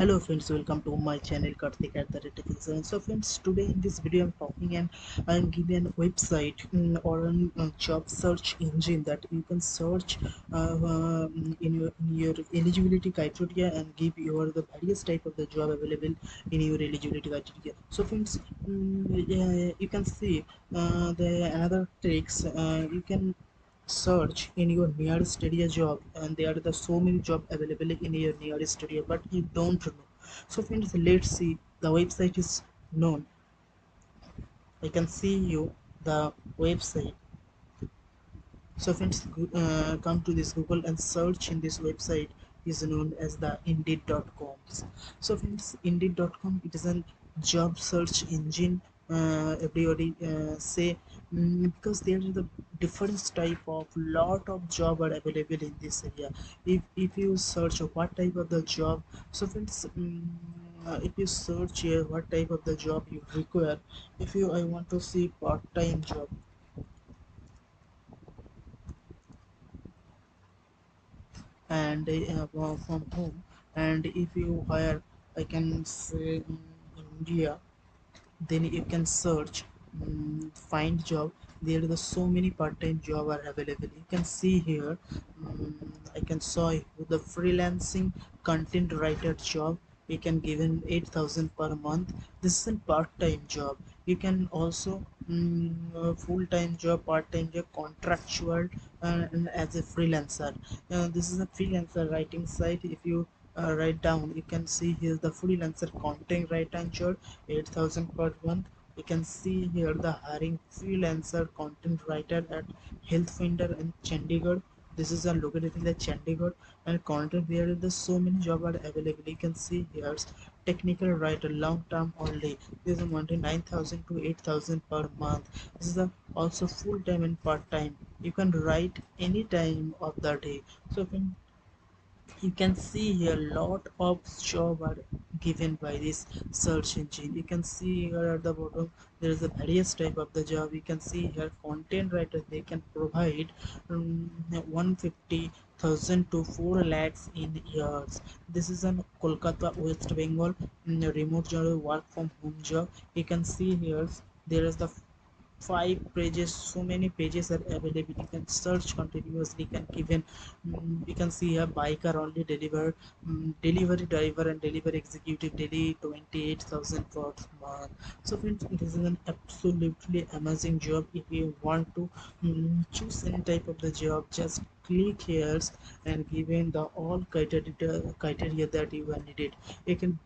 Hello friends, welcome to my channel Kartick at the Reticle. So friends, today in this video I'm talking and I'm giving a website or a job search engine that you can search in your eligibility criteria and give your the various type of the job available in your eligibility criteria. So friends, yeah, you can see the another tricks you can search in your nearest area job, and there are the so many job available in your nearest area but you don't know. So friends, let's see the website is known. I can see you the website. So friends, come to this Google and search in this website is known as the indeed.com. So friends, indeed.com, it is a job search engine. Everybody say because there is the different type of lot of job are available in this area. If you search what type of the job, so friends, if you search here what type of the job you require. If you I want to see part-time job and work from home, and if you hire, I can say India, then you can search find job. There are the so many part-time job are available. You can see here, I can saw you the freelancing content writer job. You can given 8,000 per month. This is a part-time job. You can also full-time job, part-time job, contractual, and as a freelancer. This is a freelancer writing site. If you write down, you can see here the freelancer content writer job, 8,000 per month. You can see here the hiring freelancer content writer at Health Finder in Chandigarh. This is located in the Chandigarh, and content there is the so many job are available. You can see here technical writer long term only. This is monthly 9,000 to 8,000 per month. This is also full time and part time. You can write any time of the day. So you can see here lot of job are given by this search engine. You can see here at the bottom there is a various type of the job. You can see here content writer, they can provide 150,000 to 4 lakhs in years. This is an Kolkata, West Bengal, remote job, work from home job. You can see here there is the 5 pages, so many pages are available. You can search continuously. You can even you can see a biker only deliver, delivery driver and delivery executive daily 28,000 per month. So friends, it is an absolutely amazing job. If you want to choose any type of the job, just click here and given the all criteria that you are needed. You can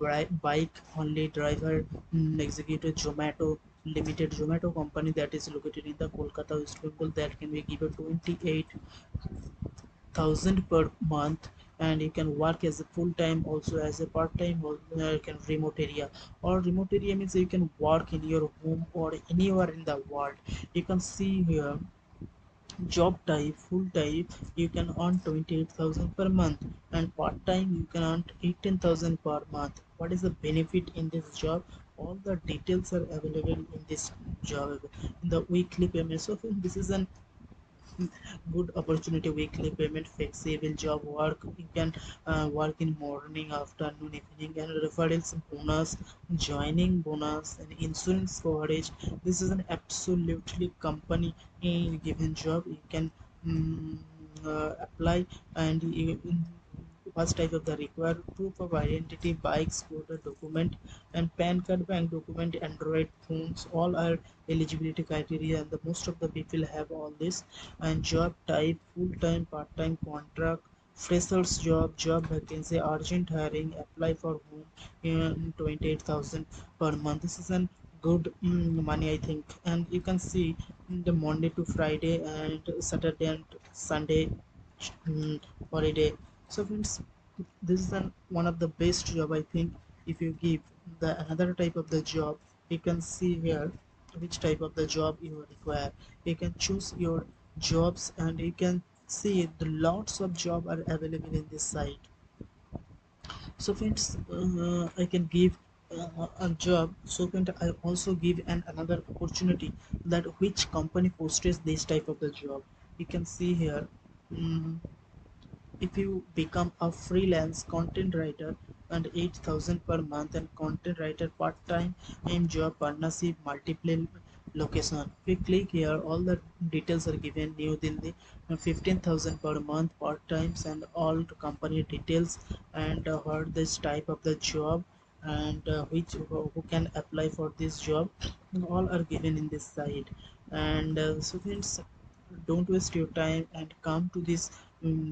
bike only driver, executive, Zomato limited, Zomato company that is located in the Kolkata, West Bengal, that can be given 28,000 per month. And you can work as a full-time, also as a part-time, or you can remote area. Or remote area means you can work in your home or anywhere in the world. You can see here job type full time, you can earn 28,000 per month, and part time you can earn 18,000 per month. What is the benefit in this job? All the details are available in this job in the weekly payment. So this is an good opportunity. Weekly payment, flexible job work. You can work in morning, afternoon, evening, and referrals bonus, joining bonus, and insurance coverage. This is an absolutely company given job. You can apply, and first type of the required proof of identity, bike, scooter document, and PAN card, bank document, Android phones, all are eligibility criteria, and the most of the people have all this. And job type, full-time, part-time, contract, freshers job, job vacancy, urgent hiring, apply for whom, 28,000 per month. This is an good money, I think. And you can see the Monday to Friday and Saturday and Sunday mm, holiday. So friends, this is one of the best job, I think. If you give the another type of the job, you can see here which type of the job you require. You can choose your jobs, and you can see the lots of job are available in this site. So friends, I can give a job. So friend, I also give another opportunity that which company posts this type of the job. You can see here, if you become a freelance content writer, and 8,000 per month, and content writer part-time in job partnership multiple location. We click here, all the details are given. New Delhi, 15,000 per month part times, and all the company details, and what this type of the job, and which who can apply for this job, all are given in this site. And so friends, don't waste your time and come to this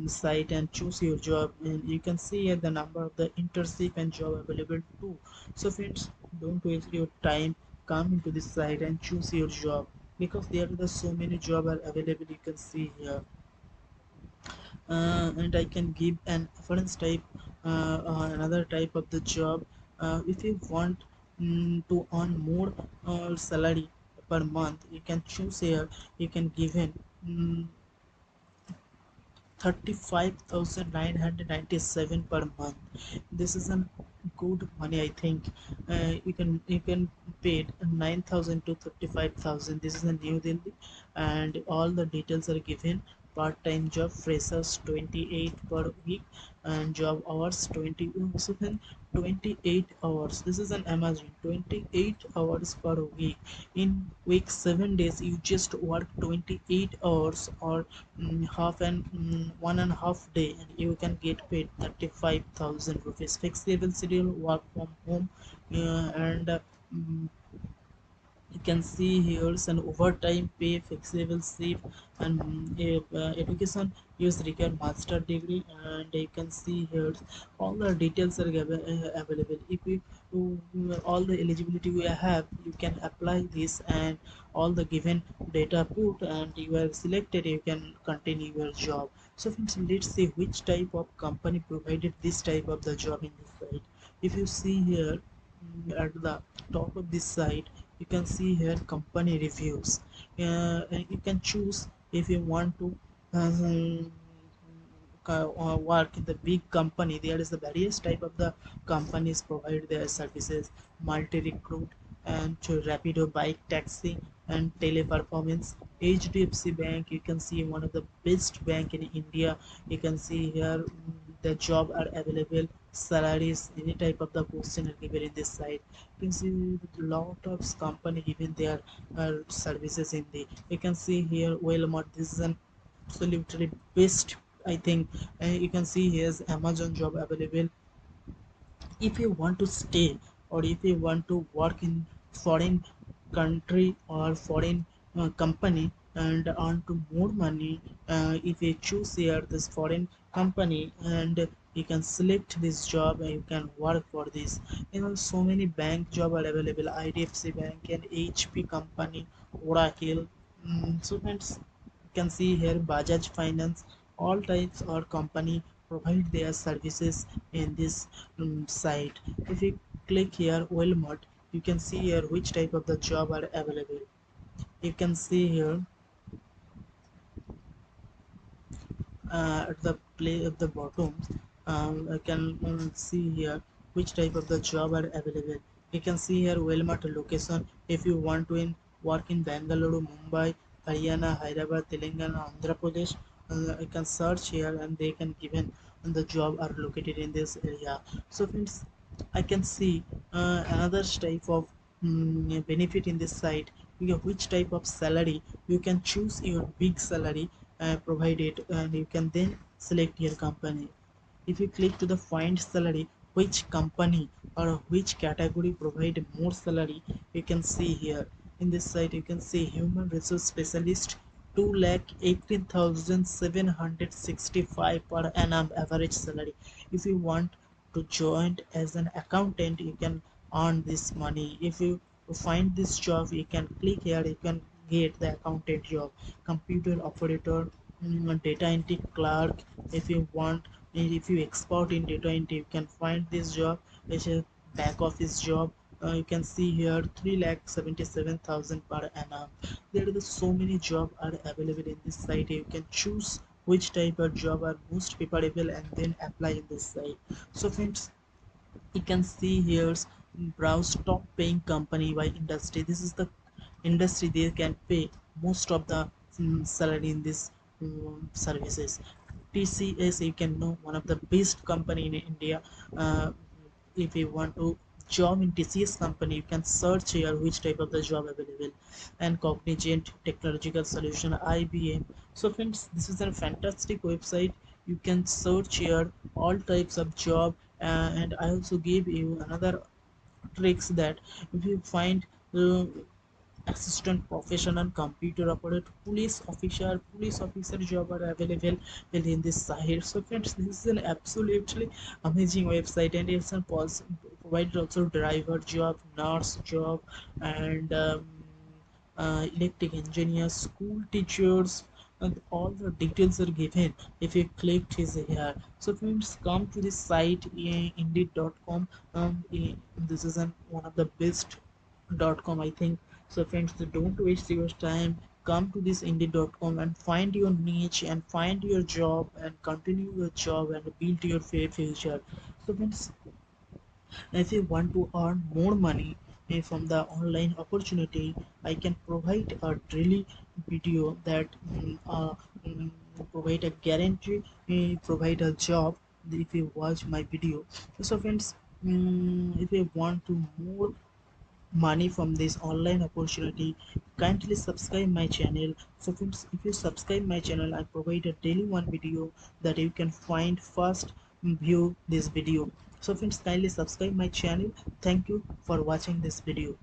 site and choose your job, and you can see here the number of the internship and job available too. So friends, don't waste your time, come into this site and choose your job, because there are the so many job are available, you can see here. And I can give an reference type, another type of the job. If you want to earn more salary per month, you can choose here. You can give in mm, 35,997 per month. This is a good money, I think. You can pay 9,000 to 35,000. This is a New Delhi, and all the details are given. Part-time job, freshers 28 per week, and job hours 27 28 hours. This is an Amazon, 28 hours per week. In week 7 days you just work 28 hours, or half and 1.5 day, and you can get paid 35,000 rupees. Flexible schedule, work from home, and mm, you can see here an overtime pay, flexible shift, and education use require master degree. And you can see here all the details are available. If you all the eligibility we have, you can apply this, and all the given data put, and you are selected, you can continue your job. So friends, let's see which type of company provided this type of the job in this site. If you see here, at the top of this site, you can see here company reviews. And you can choose if you want to work in the big company. There is the various type of the companies provide their services: multi recruit, and to rapido bike taxi, and teleperformance. HDFC bank, you can see one of the best bank in India. You can see here the job are available, salaries, any type of the question are given in this site. You can see lot of company given their services in the. You can see here Walmart. This is an absolutely best, I think. You can see here's Amazon job available. If you want to stay, or if you want to work in foreign country or foreign company and earn to more money, if you choose here this foreign company, and you can select this job and you can work for this. So many bank job are available: IDFC bank and HP company, Oracle. So friends, you can see here Bajaj Finance. All types or company provide their services in this site. If you click here Walmart, you can see here which type of the job are available. You can see here at the play at the bottom, I can see here which type of the job are available. You can see here Walmart location. If you want to work in Bangalore, Mumbai, Haryana, Hyderabad, Telangana, Andhra Pradesh, you can search here, and they can given, and the job are located in this area. So friends, I can see another type of benefit in this site. You know, which type of salary you can choose your big salary provided, and you can then select your company. If you click to the find salary, which company or which category provide more salary, you can see here in this site. You can see human resource specialist, 2,18,765 per annum average salary. If you want to join as an accountant, you can earn this money. If you find this job, you can click here, you can get the accountant job. Computer operator, data entry clerk. If you want, if you export in data entry, you can find this job. It's a back office job. You can see here 3,77,000 per annum. There are so many jobs are available in this site. You can choose which type of job are most preferable, and then apply in this site. So friends, you can see here browse top paying company by industry. This is the industry they can pay most of the salary in this services. TCS, you can know, one of the best company in India. if you want to job in TCS company, you can search here which type of the job available, and Cognizant Technological Solution, IBM. So friends, this is a fantastic website. You can search here all types of job, and I also give you another tricks that if you find assistant professional computer operator, police officer job are available within this site. So friends, this is an absolutely amazing website, and it's a provided also driver job, nurse job, and electric engineers, school teachers, and all the details are given if you click is here. So friends, come to this site, indeed.com. This is one of the best.com, I think. So friends, don't waste your time. Come to this indeed.com and find your niche and find your job and continue your job and build your future. So friends, if you want to earn more money from the online opportunity, I can provide a daily video that mm, provide a guarantee, provide a job if you watch my video. So friends, if you want to more money from this online opportunity, kindly subscribe my channel. So friends, if you subscribe my channel, I provide a daily one video that you can find first, view this video. So friends, kindly subscribe my channel. Thank you for watching this video.